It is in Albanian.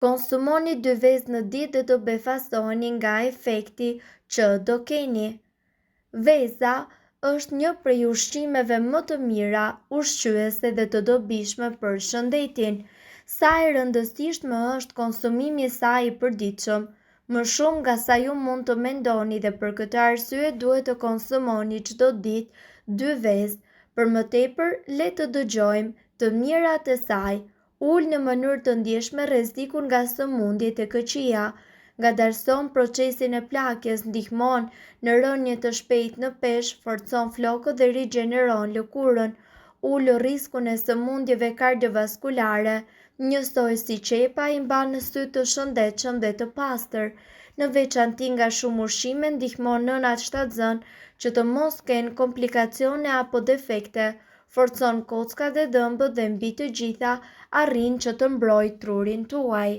Konsumoni 2 vezë në ditë dhe do befasoni nga efekti që do keni. Veza është një prej ushqimeve më të mira ushqyese dhe të dobishme për shëndetin. Sa e rëndësishme është konsumimi i saj i përditshëm, më shumë nga sa ju mund të mendoni dhe për këtë arsye duhet të konsumoni çdo ditë 2 vezë. Për më tepër, le të dëgjojmë të mirat e saj. Ul në mënyrë të ndjeshme rrezikun nga sëmundjet e këqija, ngadalëson procesin e plakjes, ndihmon në rënje të shpejtë në peshë, forcon flokët dhe rigjeneron lëkurën, ul rrezikun e sëmundjeve kardiovaskulare, njësoj si qepa i mban në sy të shëndetshëm dhe të pastër. Në veçanti nga shumë ushqime ndihmon nënat shtatzën që të mos kenë komplikacione apo defekte, forcon kockat dhe dhëmbët dhe mbi të gjitha arrin që të mbrojë trurin tuaj.